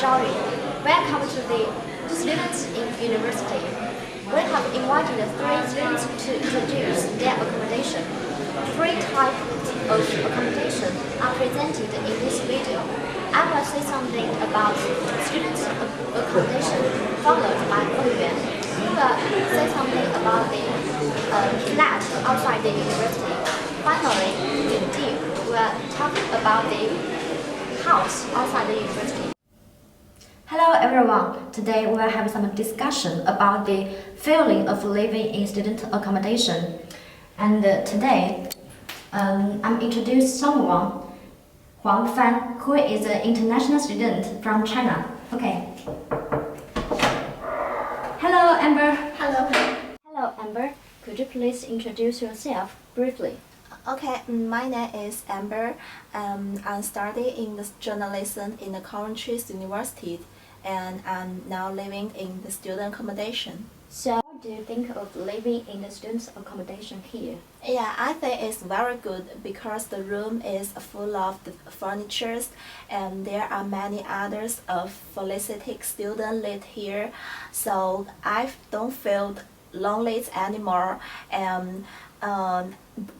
story. Welcome to the students in university. We have invited three students to introduce their accommodation. Three types of accommodation are presented in this video. I will say something about students' accommodation, followed by Yuan, who will say something about the flat outside the university. Finally, Di will talk about the house outside the university. Hello everyone. Today we will have some discussion about the feeling of living in student accommodation. And today, I'm introducing someone, Huang Fan, who is an international student from China. Okay. Hello, Amber. Hello. Hello, Amber. Could you please introduce yourself briefly? Okay, my name is Amber. I'm studying in the journalism in the Coventry University, and I'm now living in the student accommodation. So, what do you think of living in the students' accommodation here? Yeah, I think it's very good because the room is full of the furniture, and there are many others of felicitic students live here, so I don't feel lonely anymore, and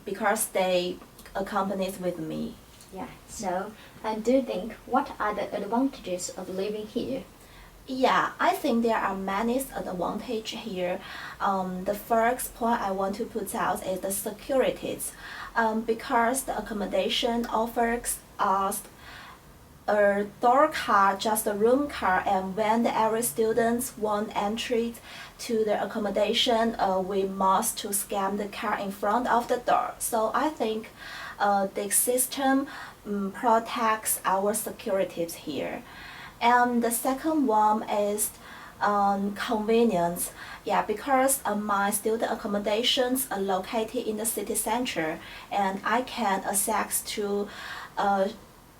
because they accompany with me. Yeah, so do you think what are the advantages of living here? Yeah, I think there are many advantages here. The first point I want to put out is the securities, because the accommodation offers us a door card, just a room card, and when every student want entry to the accommodation, we must to scan the card in front of the door. So I think the system protects our securities here. And the second one is convenience. Yeah, because my student accommodations are located in the city center, and I can access to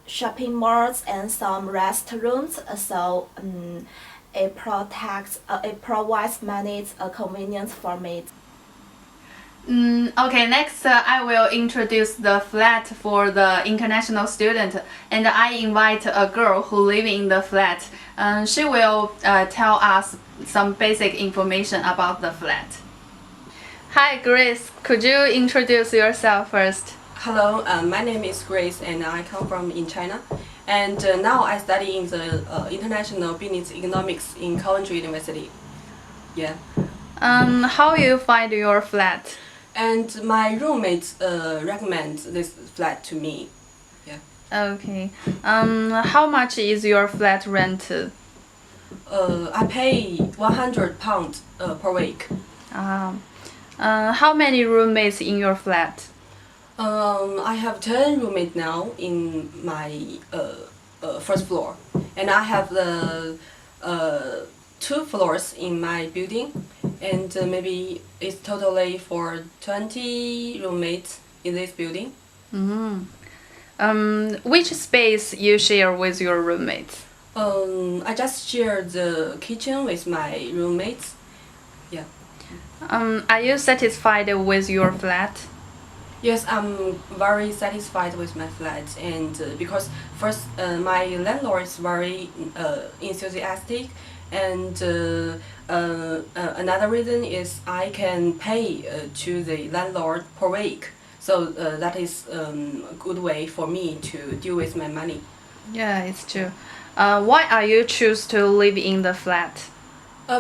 shopping malls and some restrooms. So it provides many convenience for me. Okay, next I will introduce the flat for the international student, and I invite a girl who lives in the flat. She will tell us some basic information about the flat. Hi Grace, could you introduce yourself first? Hello, my name is Grace and I come from in China. And now I study in the International Business Economics in Coventry University. Yeah. How you find your flat? And my roommates recommend this flat to me. Yeah. Okay. How much is your flat rent? I pay £100 per week. How many roommates in your flat? I have 10 roommates now in my first floor, and I have the 2 floors in my building, and maybe it's totally for 20 roommates in this building. Which space you share with your roommates? I just share the kitchen with my roommates. Yeah. Are you satisfied with your flat? Yes, I'm very satisfied with my flat, and because first my landlord is very enthusiastic, and another reason is I can pay to the landlord per week, so that is a good way for me to deal with my money. Yeah, it's true. Why are you choose to live in the flat?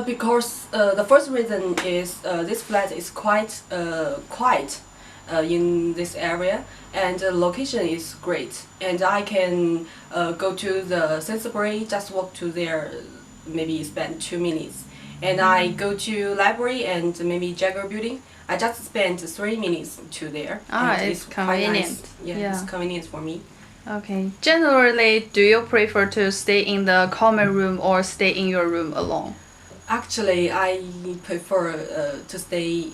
Because the first reason is this flat is quite quiet in this area, and the location is great, and I can go to the Sainsbury, just walk to there, maybe spend 2 minutes, and I go to library and maybe Jagger building, I just spend 3 minutes to there. It's convenient. Nice. Yeah, it's convenient for me. Okay. Generally, do you prefer to stay in the common room or stay in your room alone? Actually, I prefer to stay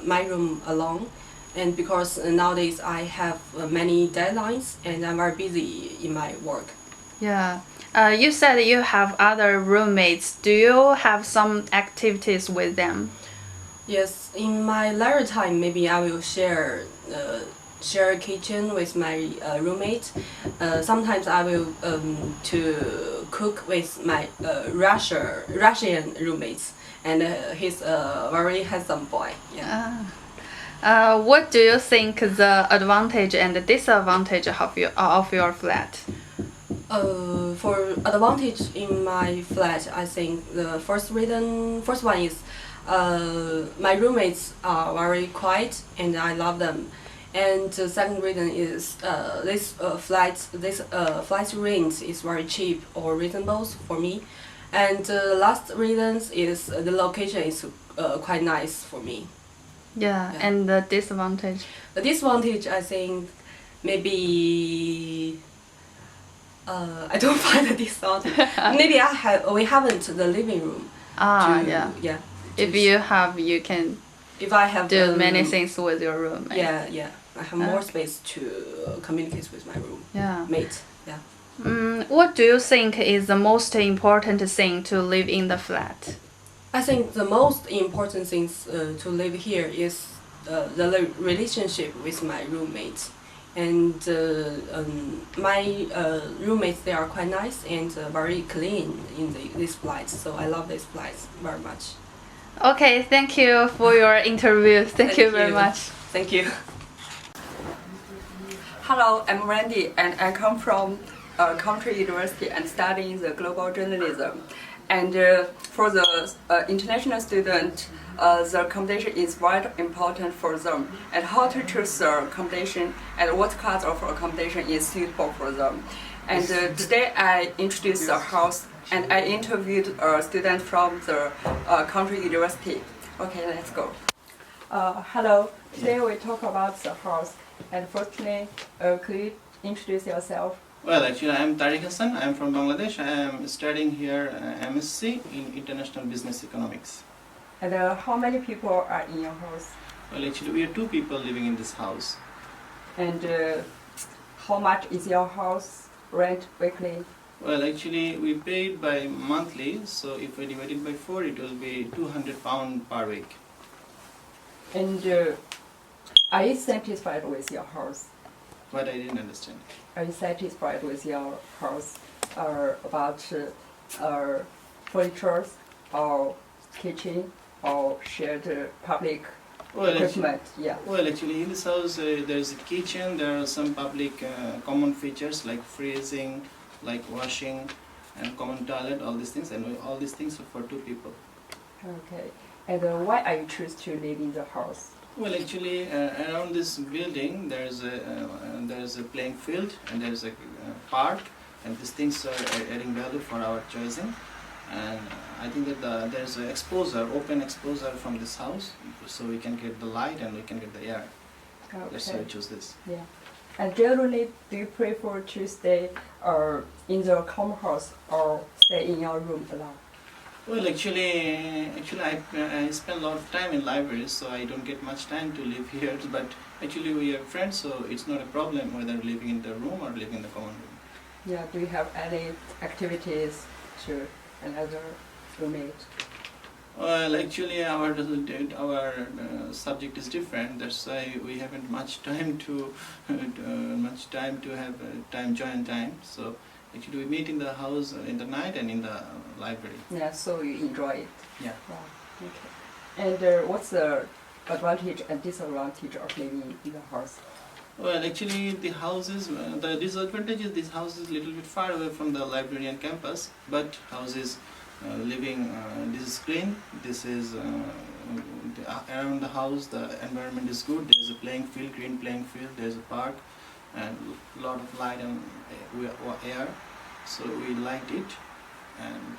my room alone, and because nowadays I have many deadlines and I'm very busy in my work. Yeah. You said you have other roommates. Do you have some activities with them? Yes, in my leisure time, maybe I will share kitchen with my roommate. Sometimes I will to cook with my Russian roommates, and he's a very handsome boy. Yeah. What do you think the advantage and disadvantage of your flat? For advantage in my flat, I think the first one is my roommates are very quiet and I love them. And the second reason is this flat rent is very cheap or reasonable for me. And the last reason is the location is quite nice for me. Yeah, Yeah. and the disadvantage? The disadvantage, I think, maybe I don't find a disadvantage. Maybe we haven't the living room. Yeah. If you have, you can If I have do many things with your roommate. Yeah. I have more space to communicate with my Yeah. roommate. Yeah. What do you think is the most important thing to live in the flat? I think the most important things to live here is the relationship with my roommates. And my roommates, they are quite nice and very clean in this flat. So I love this flat very much. Okay, thank you for your interview. Thank you very much. Thank you. Hello, I'm Randy and I come from Country University and studying the global journalism. And for the international student, the accommodation is very important for them. And how to choose the accommodation and what kind of accommodation is suitable for them. And today I introduced the house and I interviewed a student from the Country University. Okay, let's go. Hello, today we talk about the house. And firstly, could you introduce yourself? Well, actually, I am Tariq Hassan. I am from Bangladesh. I am studying here MSc in International Business Economics. And how many people are in your house? Well, actually, we are 2 people living in this house. And how much is your house rent weekly? Well, actually, we pay it by monthly. So if we divide it by 4, it will be £200 per week. And are you satisfied with your house? But I didn't understand. Are you satisfied with your house about furniture or kitchen or shared public equipment? Yeah. Well, actually, in this house, there is a kitchen. There are some public common features like freezing, like washing, and common toilet. All these things, and all these things are for 2 people. Okay. And why are you choose to live in the house? Well, actually, around this building there's a playing field and there's a park, and these things are adding value for our choosing. And I think that there's an open exposure from this house, so we can get the light and we can get the air. Okay. That's why I choose this. Yeah. And generally, do you prefer to stay in the common house or stay in your room alone? Well, actually, I spend a lot of time in libraries, so I don't get much time to live here. But actually, we are friends, so it's not a problem whether living in the room or living in the common room. Yeah. Do you have any activities to another roommate? Well, actually, our subject is different. That's why we haven't much time to have join time. So. Actually, we meet in the house in the night and in the library. Yeah, so you enjoy it. Yeah. Wow. Okay. And what's the advantage and disadvantage of living in the house? Well, actually, the disadvantage is this house is a little bit far away from the library and campus. But house is this is clean. This is around the house. The environment is good. There is a playing field, green playing field. There is a park, and a lot of light and air, so we liked it. And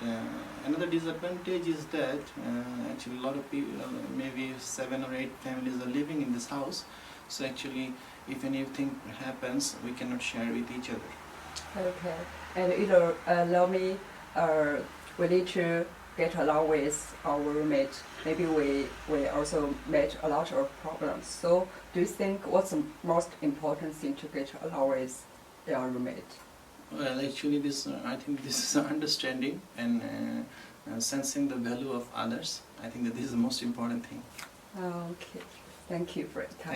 another disadvantage is that actually a lot of people, maybe 7 or 8 families are living in this house, so actually if anything happens we cannot share with each other. Okay. And either allow me, we need to get along with our roommate. Maybe we also met a lot of problems. So do you think what's the most important thing to get along with your roommate? Well, actually, I think this is understanding and sensing the value of others. I think that this is the most important thing. Okay. Thank you for your time.